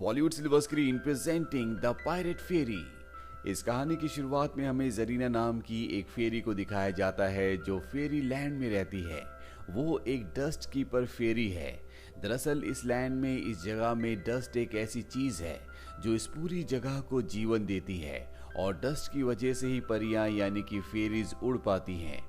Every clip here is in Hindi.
Bollywood silver screen presenting the pirate fairy. इस कहानी की शुरुआत में हमें जरीना नाम की एक फेरी को दिखाया जाता है जो फेरी लैंड में रहती है। वो एक डस्ट कीपर फेरी है। दरअसल इस लैंड में, इस जगह में डस्ट एक ऐसी चीज है जो इस पूरी जगह को जीवन देती है और डस्ट की वजह से ही परियां यानी कि फेरीज उड़ पाती हैं।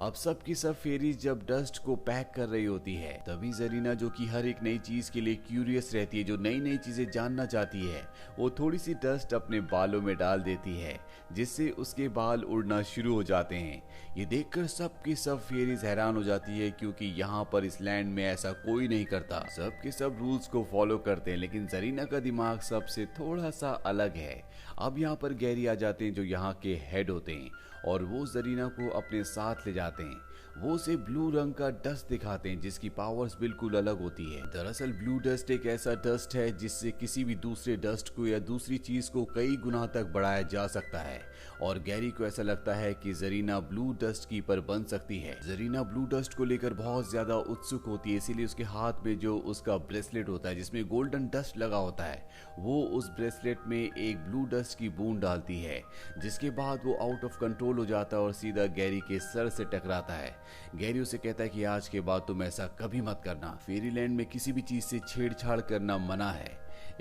अब सब की सब फेरीज जब डस्ट को पैक कर रही होती है तभी जरीना, जो कि हर एक नई चीज के लिए क्यूरियस रहती है, जो नई नई चीजें जानना चाहती है, वो थोड़ी सी डस्ट अपने बालों में डाल देती है जिससे उसके बाल उड़ना शुरू हो जाते हैं। ये देखकर सब की सब फेरीज हैरान हो जाती है क्योंकि यहाँ पर इस लैंड में ऐसा कोई नहीं करता। सब के सब रूल्स को फॉलो करते हैं, लेकिन जरीना का दिमाग सबसे थोड़ा सा अलग है। अब यहाँ पर गैरी आ जाते हैं जो यहाँ के हेड होते हैं और वो जरीना को अपने साथ ले जाते हैं। वो उसे ब्लू रंग का डस्ट दिखाते हैं जिसकी पावर्स बिल्कुल अलग होती है। दरअसल ब्लू डस्ट एक ऐसा डस्ट है जिससे किसी भी दूसरे डस्ट को या दूसरी चीज को कई गुना तक बढ़ाया जा सकता है और गैरी को ऐसा लगता है कि जरीना ब्लू डस्ट कीपर बन सकती है। जरीना ब्लू डस्ट को लेकर बहुत ज्यादा उत्सुक होती है, इसीलिए उसके हाथ में जो उसका ब्रेसलेट होता है जिसमें गोल्डन डस्ट लगा होता है, वो उस ब्रेसलेट में एक ब्लू डस्ट की बूंद डालती है जिसके बाद वो आउट ऑफ कंट्रोल हो जाता है और सीधा गैरी के सर से टकराता है। गैरी उसे कहता है कि आज के बाद तुम ऐसा कभी मत करना, फेरीलैंड में किसी भी चीज से छेड़छाड़ करना मना है।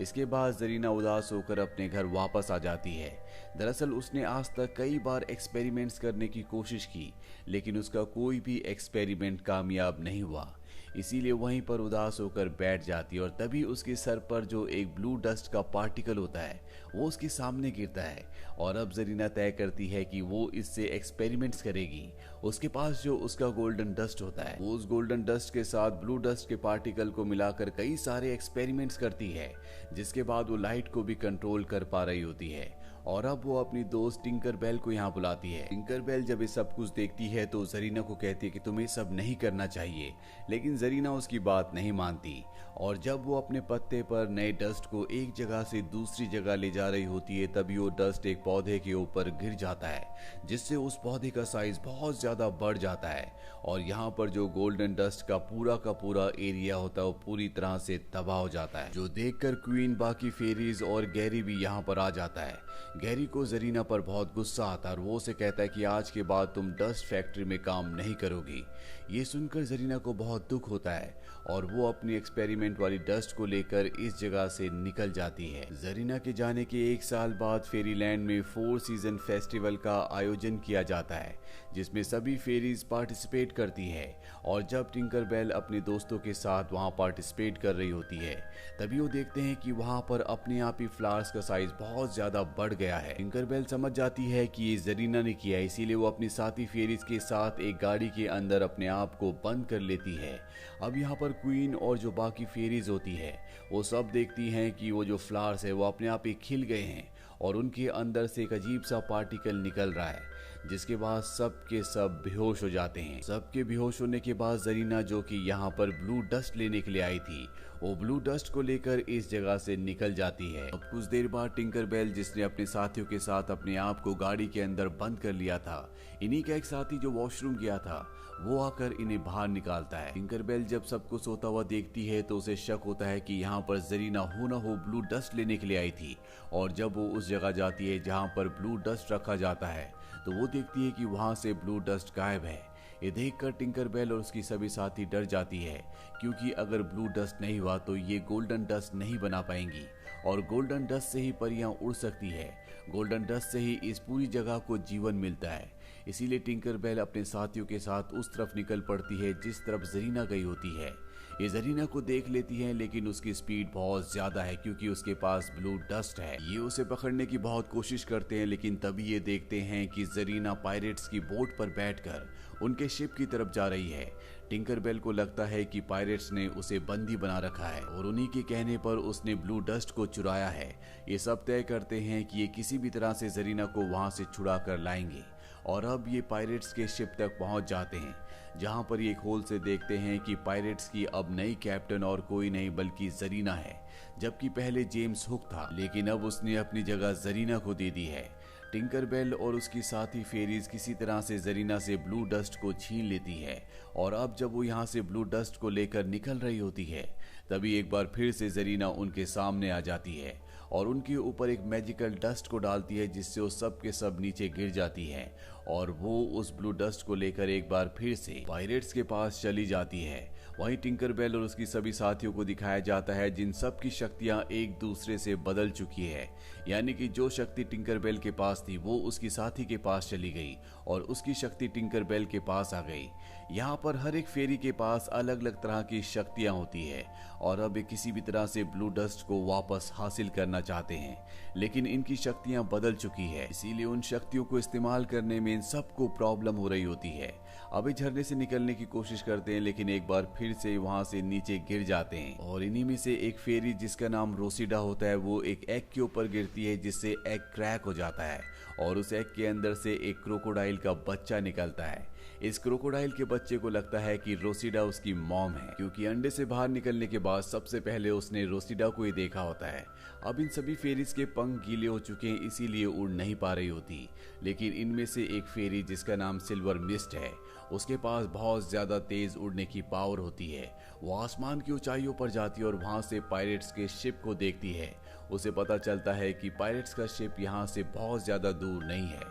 इसके बाद जरीना उदास होकर अपने घर वापस आ जाती है। दरअसल उसने आज तक कई बार एक्सपेरिमेंट्स करने की कोशिश की लेकिन उसका कोई भी एक्सपेरिमेंट कामयाब नहीं हुआ, इसीलिए वहीं पर उदास होकर बैठ जाती है और तभी उसके सर पर जो एक ब्लू डस्ट का पार्टिकल होता है वो उसके सामने गिरता है और अब जरीना तय करती है कि वो इससे एक्सपेरिमेंट्स करेगी। उसके पास जो उसका गोल्डन डस्ट होता है वो उस गोल्डन डस्ट के साथ ब्लू डस्ट के पार्टिकल को मिलाकर कई सारे एक्सपेरिमेंट्स करती है जिसके बाद वो लाइट को भी कंट्रोल कर पा रही होती है। और अब वो अपनी दोस्त टिंकर बेल को यहाँ बुलाती है। टिंकर बेल जब ये सब कुछ देखती है तो जरीना को कहती है कि तुम्हें सब नहीं करना चाहिए, लेकिन जरीना उसकी बात नहीं मानती और जब वो अपने पत्ते पर नए डस्ट को एक जगह से दूसरी जगह ले जा रही होती है तभी वो डस्ट एक पौधे के ऊपर गिर जाता है जिससे उस पौधे का साइज बहुत ज्यादा बढ़ जाता है और यहाँ पर जो गोल्डन डस्ट का पूरा एरिया होता है वो पूरी तरह से तबाह हो जाता है, जो देखकर क्वीन, बाकी फेरीज और गैरी भी यहाँ पर आ जाता है। गैरी को जरीना पर बहुत गुस्सा आता है और वो उसे कहता है कि आज के बाद तुम डस्ट फैक्ट्री में काम नहीं करोगी। ये सुनकर जरीना को बहुत दुख होता है और वो अपनी एक्सपेरिमेंट वाली डस्ट को लेकर इस जगह से निकल जाती है। जरीना के जाने के एक साल बाद फेरीलैंड में 4 सीजन फेस्टिवल का आयोजन किया जाता है जिसमें सभी फेरीज पार्टिसिपेट करती है और जब टिंकर बेल अपने दोस्तों के साथ वहां पार्टिसिपेट कर रही होती है तभी वो देखते हैं कि वहां पर अपने आप ही फ्लावर्स का साइज बहुत ज्यादा बढ़ गया है। टिंकर बेल समझ जाती है कि ये जरीना ने किया है, इसीलिए वो अपनी साथी फेरीज के साथ एक गाड़ी के अंदर अपने आप को बंद कर लेती है। अब यहाँ पर क्वीन और जो बाकी फेरीज होती है वो सब देखती हैं कि वो जो फ्लावर्स है वो अपने आप ही खिल गए हैं और उनके अंदर से एक अजीब सा पार्टिकल निकल रहा है जिसके बाद सब के सब बेहोश हो जाते हैं। सबके बेहोश होने के बाद जरीना, जो कि यहाँ पर ब्लू डस्ट लेने के लिए आई थी, वो ब्लू डस्ट को लेकर इस जगह से निकल जाती है। अब कुछ देर बाद टिंकर बेल, जिसने अपने साथियों के साथ अपने आप को गाड़ी के अंदर बंद कर लिया था, इन्हीं का एक साथी जो वॉशरूम गया था वो आकर इन्हें बाहर निकालता है। टिंकर बेल जब सबको सोता हुआ देखती है तो उसे शक होता है कि यहाँ पर जरीना हो ना हो ब्लू डस्ट लेने के लिए आई थी और जब वो उस जगह जाती है जहाँ पर ब्लू डस्ट रखा जाता है तो वो देखती है कि वहां से ब्लू डस्ट गायब है। ये देखकर टिंकर बेल और उसकी सभी साथी डर जाती है क्योंकि अगर ब्लू डस्ट नहीं हुआ तो ये गोल्डन डस्ट नहीं बना पाएंगी और गोल्डन डस्ट से ही परियां उड़ सकती है। गोल्डन डस्ट से ही इस पूरी जगह को जीवन मिलता है। इसीलिए टिंकर बेल अपने साथियों के साथ उस तरफ निकल पड़ती है जिस तरफ जरीना गई होती है। ये जरीना को देख लेती है लेकिन उसकी स्पीड बहुत ज्यादा है क्योंकि उसके पास ब्लू डस्ट है। ये उसे पकड़ने की बहुत कोशिश करते हैं लेकिन तभी ये देखते हैं कि जरीना पायरेट्स की बोट पर बैठकर उनके शिप की तरफ जा रही है। टिंकर बेल को लगता है कि पायरेट्स ने उसे बंदी बना रखा है और उन्हीं के कहने पर उसने ब्लू डस्ट को चुराया है। ये सब तय करते हैं कि ये किसी भी तरह से जरीना को वहां से छुड़ा कर लाएंगे और अब ये पायरेट्स के शिप तक पहुंच जाते हैं जहां पर ये खोल से देखते हैं कि पायरेट्स की अब नई कैप्टन और कोई नहीं बल्कि जरीना है, जबकि पहले जेम्स हुक था लेकिन अब उसने अपनी जगह जरीना को दे दी है। टिंकरबेल और उसकी साथी फेरीज किसी तरह से जरीना से ब्लू डस्ट को छीन लेती है और अब जब वो यहाँ से ब्लू डस्ट को लेकर निकल रही होती है तभी एक बार फिर से जरीना उनके सामने आ जाती है और उनके ऊपर एक मैजिकल डस्ट को डालती है जिससे वो सब के सब नीचे गिर जाती है और वो उस ब्लू डस्ट को लेकर एक बार फिर से पायरेट्स के पास चली जाती है। वहीं टिंकरबेल और उसकी सभी साथियों को दिखाया जाता है जिन सब की शक्तियां एक दूसरे से बदल चुकी है, यानी कि जो शक्ति टिंकरबेल के पास थी वो उसकी साथी के पास चली गई और उसकी शक्ति टिंकरबेल के पास आ गई। यहाँ पर हर एक फेरी के पास अलग अलग तरह की शक्तियां होती है और अब ये किसी भी तरह से ब्लू डस्ट को वापस हासिल करना चाहते हैं, लेकिन इनकी शक्तियां बदल चुकी है, इसीलिए उन शक्तियों को इस्तेमाल करने में इन सबको प्रॉब्लम हो रही होती है। अभी झरने से निकलने की कोशिश करते हैं लेकिन एक बार फिर से वहां से नीचे गिर जाते हैं और इन्हीं में से एक फेरी जिसका नाम रोसिडा होता है वो एक एग के ऊपर गिरती है जिससे एग क्रैक हो जाता है और उस एग के अंदर से एक क्रोकोडाइल का बच्चा निकलता है। इस क्रोकोडाइल के बच्चे को लगता है कि रोसिडा उसकी मॉम है, क्योंकि अंडे से बाहर निकलने के बाद सबसे पहले उसने रोसिडा को ही देखा होता है। अब इन सभी फेरीज के पंख गीले हो चुके हैं इसीलिए उड़ नहीं पा रही होती, लेकिन इनमें से एक फेरी जिसका नाम सिल्वर मिस्ट है उसके पास बहुत ज्यादा तेज उड़ने की पावर होती है। वो आसमान की ऊंचाइयों पर जाती है और वहां से पायरेट्स के शिप को देखती है। उसे पता चलता है कि पायरेट्स का शिप यहाँ से बहुत ज्यादा दूर नहीं है,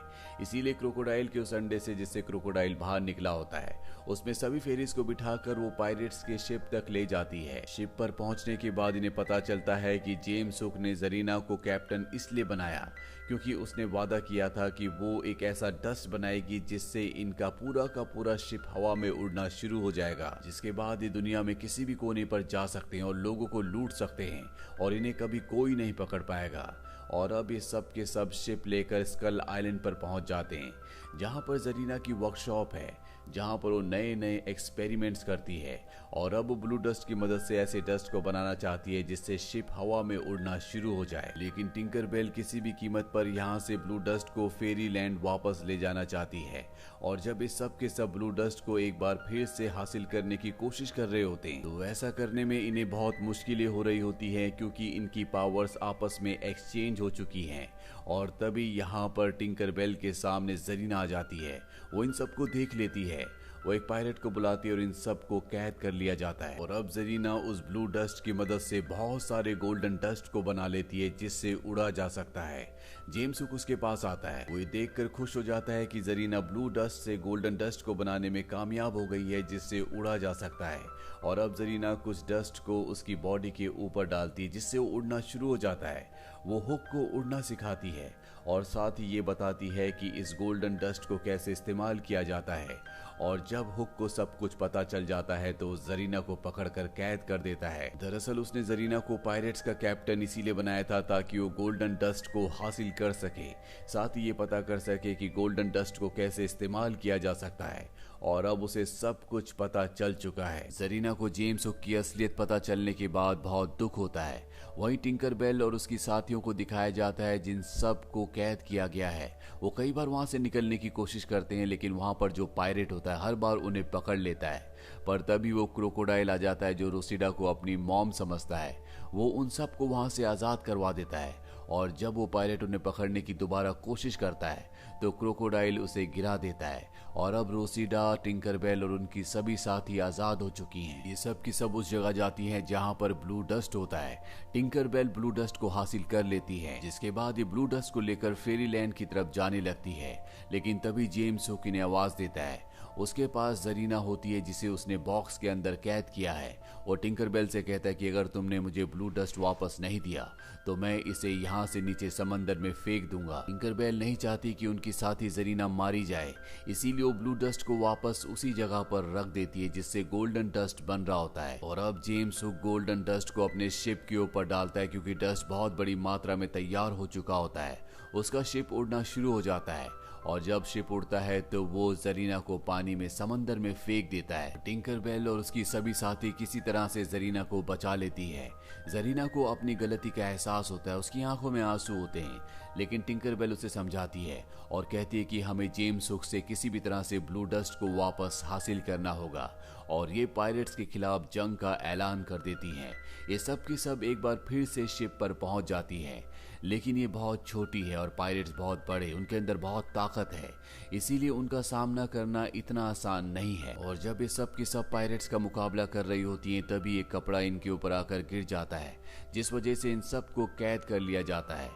इसीलिए क्रोकोडाइल के उस अंडे से जिससे क्रोकोडाइल बाहर निकला होता है उसमें सभी फेरीज को बिठाकर वो पायरेट्स के शिप तक ले जाती है। शिप पर पहुंचने के बाद इन्हें पता चलता है कि जेम्स हुक ने जरीना को कैप्टन इसलिए बनाया क्योंकि उसने वादा किया था कि वो एक ऐसा डस्ट बनाएगी जिससे इनका पूरा का पूरा शिप हवा में उड़ना शुरू हो जाएगा, जिसके बाद ये दुनिया में किसी भी कोने पर जा सकते हैं और लोगों को लूट सकते हैं और इन्हें कभी कोई नहीं पकड़ पाएगा। और अब ये सब के सब शिप लेकर स्कल आइलैंड पर पहुंच जाते हैं जहां पर जरीना की वर्कशॉप है, जहां पर वो नए नए एक्सपेरिमेंट्स करती है और अब वो ब्लू डस्ट की मदद से ऐसे डस्ट को बनाना चाहती है जिससे शिप हवा में उड़ना शुरू हो जाए। लेकिन टिंकरबेल किसी भी कीमत पर यहाँ से ब्लू डस्ट को फेरी लैंड वापस ले जाना चाहती है और जब इस सब के सब ब्लू डस्ट को एक बार फिर से हासिल करने की कोशिश कर रहे होते हैं तो ऐसा करने में इन्हें बहुत मुश्किलें हो रही होती है क्योंकि इनकी पावर्स आपस में एक्सचेंज हो चुकी हैं। और तभी यहाँ पर टिंकरबेल के सामने जरीना आ जाती है। वो इन सबको देख लेती है, वो एक पायलट को बुलाती है और इन सब को कैद कर लिया जाता है और अब जरीना उस ब्लू डस्ट की मदद से बहुत सारे गोल्डन डस्ट को बना लेती है जिससे उड़ा जा सकता है। जेम्स हुक उसके पास आता है, वो ये देखकर खुश हो जाता है कि जरीना ब्लू डस्ट से गोल्डन डस्ट को बनाने में कामयाब हो गई है जिससे उड़ा जा सकता है। और अब जरीना कुछ डस्ट को उसकी बॉडी के ऊपर डालती है जिससे वो उड़ना शुरू हो जाता है। वो हुक को उड़ना सिखाती है और साथ ही ये बताती है कि इस गोल्डन डस्ट को कैसे इस्तेमाल किया जाता है। और जब हुक को सब कुछ पता चल जाता है तो जरीना को पकड़कर कैद कर देता है। दरअसल उसने जरीना को पायरेट्स का कैप्टन इसीलिए बनाया था ताकि वो गोल्डन डस्ट को हासिल कर सके, साथ ही ये पता कर सके कि गोल्डन डस्ट को कैसे इस्तेमाल किया जा सकता है। और अब उसे सब कुछ पता चल चुका है। जरीना को जेम्स हुक की असलियत पता चलने के बाद बहुत दुख होता है। वहीं टिंकरबेल और उसकी साथियों को दिखाया जाता है जिन सब को कैद किया गया है। वो कई बार वहां से निकलने की कोशिश करते हैं लेकिन वहां पर जो पायरेट होता है हर बार उन्हें पकड़ लेता है। पर तभी वो क्रोकोडाइल आ जाता है जो रोसिडा को अपनी मॉम समझता है। वो उन सब को वहां से आजाद करवा देता है और जब वो पायलट उन्हें पकड़ने की दोबारा कोशिश करता है तो क्रोकोडाइल उसे गिरा देता है और अब रोसिडा, टिंकरबेल और उनकी सभी साथी आजाद हो चुकी हैं। ये सब की सब उस जगह जाती हैं जहां पर ब्लू डस्ट होता है। टिंकरबेल ब्लू डस्ट को हासिल कर लेती है जिसके बाद ये ब्लू डस्ट को लेकर फेरीलैंड की तरफ जाने लगती है, लेकिन तभी जेम्स हुक इन्हें आवाज देता है। उसके पास जरीना होती है जिसे उसने बॉक्स के अंदर कैद किया है और टिंकरबेल से कहता है कि अगर तुमने मुझे ब्लू डस्ट वापस नहीं दिया तो मैं इसे यहाँ से नीचे समंदर में फेंक दूंगा। टिंकरबेल नहीं चाहती कि उनकी साथी जरीना मारी जाए, इसीलिए वो ब्लू डस्ट को वापस उसी जगह पर रख देती है जिससे गोल्डन डस्ट बन रहा होता है। और अब जेम्स हुक गोल्डन डस्ट को अपने शिप के ऊपर डालता है क्योंकि डस्ट बहुत बड़ी मात्रा में तैयार हो चुका होता है। उसका शिप उड़ना शुरू हो जाता है और जब शिप उड़ता है तो वो जरीना को पानी में समंदर में फेंक देता है। टिंकरबेल और उसकी सभी साथी किसी तरह से जरीना को बचा लेती है। जरीना को अपनी गलती का एहसास होता है, उसकी आंखों में आंसू होते हैं, लेकिन टिंकरबेल उसे समझाती है और कहती है कि हमें जेम्स हुक से किसी भी तरह से ब्लू डस्ट को वापस हासिल करना होगा। और ये पायरेट्स के खिलाफ जंग का ऐलान कर देती हैं। ये सब की सब एक बार फिर से शिप पर पहुंच जाती हैं, लेकिन ये बहुत छोटी है और पायरेट्स बहुत बड़े, उनके अंदर बहुत ताकत है, इसीलिए उनका सामना करना इतना आसान नहीं है। और जब ये सब की सब पायरेट्स का मुकाबला कर रही होती हैं, तभी एक कपड़ा इनके ऊपर आकर गिर जाता है, जिस वजह से इन सबको कैद कर लिया जाता है।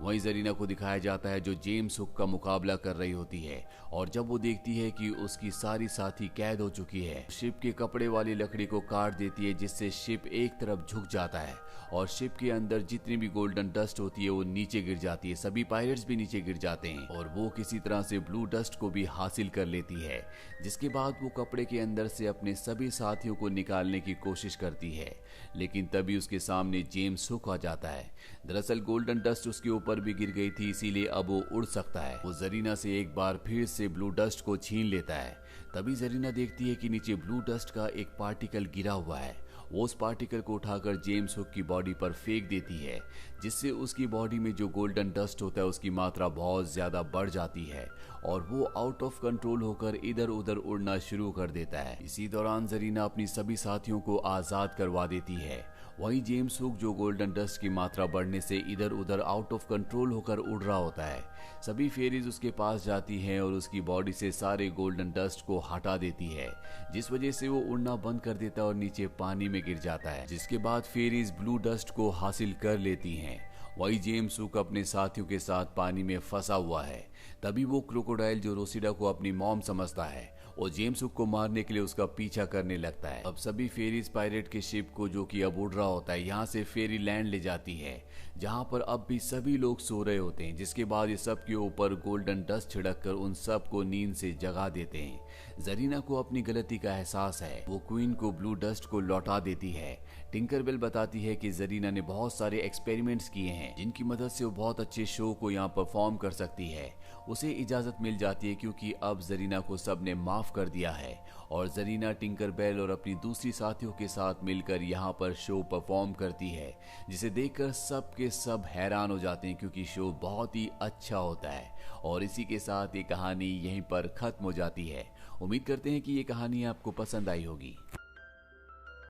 वहीं जरीना को दिखाया जाता है जो जेम्स हुक का मुकाबला कर रही होती है, और जब वो देखती है कि उसकी सारी साथी कैद हो चुकी है, शिप के कपड़े वाली लकड़ी को काट देती है, जिससे शिप एक तरफ झुक जाता है और शिप के अंदर जितनी भी गोल्डन डस्ट होती है वो नीचे गिर जाती है। सभी पायरेट्स भी नीचे गिर जाते हैं और वो किसी तरह से ब्लू डस्ट को भी हासिल कर लेती है, जिसके बाद वो कपड़े के अंदर से अपने सभी साथियों को निकालने की कोशिश करती है, लेकिन तभी उसके सामने जेम्स हुक आ जाता है। दरअसल गोल्डन डस्ट उसके ऊपर भी गिर गई थी, इसीलिए अब वो उड़ सकता है। वो जरीना से एक बार फिर से ब्लू डस्ट को छीन लेता है। तभी जरीना देखती है कि नीचे ब्लू डस्ट का एक पार्टिकल गिरा हुआ है। वो उस पार्टिकल को उठाकर जेम्स हुक की बॉडी पर फेंक देती है, जिससे उसकी बॉडी में जो गोल्डन डस्ट होता है उसकी मात्रा बहुत ज्यादा बढ़ जाती है और वो आउट ऑफ कंट्रोल होकर इधर उधर उड़ना शुरू कर देता है। इसी दौरान जरीना अपनी सभी साथियों को आजाद करवा देती है। वहीं जेम्स हुक जो गोल्डन डस्ट की मात्रा बढ़ने से इधर उधर आउट ऑफ कंट्रोल होकर उड़ रहा होता है, सभी फेरीज उसके पास जाती हैं और उसकी बॉडी से सारे गोल्डन डस्ट को हटा देती है, जिस वजह से वो उड़ना बंद कर देता है और नीचे पानी में गिर जाता है, जिसके बाद फेरीज ब्लू डस्ट को हासिल कर लेती हैं। वही जेम्स हुक अपने साथियों के साथ पानी में फंसा हुआ है। तभी वो क्रोकोडाइल जो रोसिडा को अपनी मॉम समझता है और जेम्स हुक को मारने के लिए उसका पीछा करने लगता है। अब सभी फेरीज पायरेट के शिप को, जो कि अब उड़ रहा होता है, यहाँ से फेरी लैंड ले जाती है, जहाँ पर अब भी सभी लोग सो रहे होते हैं, जिसके बाद ये सब के ऊपर गोल्डन डस्ट छिड़क कर उन सब को नींद से जगा देते हैं। जरीना को अपनी गलती का एहसास है, वो क्वीन को ब्लू डस्ट को लौटा देती है। टिंकरबेल बताती है कि जरीना ने बहुत सारे एक्सपेरिमेंट्स किए हैं, जिनकी मदद से वो बहुत अच्छे शो को यहाँ परफॉर्म कर सकती है। उसे इजाजत मिल जाती है क्योंकि अब जरीना को सबने माफ कर दिया है और जरीना टिंकरबेल और अपनी दूसरी साथियों के साथ मिलकर यहाँ पर शो परफॉर्म करती है, जिसे देखकर सब के सब हैरान हो जाते हैं क्योंकि शो बहुत ही अच्छा होता है। और इसी के साथ ये कहानी यहीं पर खत्म हो जाती है। उम्मीद करते हैं कि ये कहानी आपको पसंद आई होगी।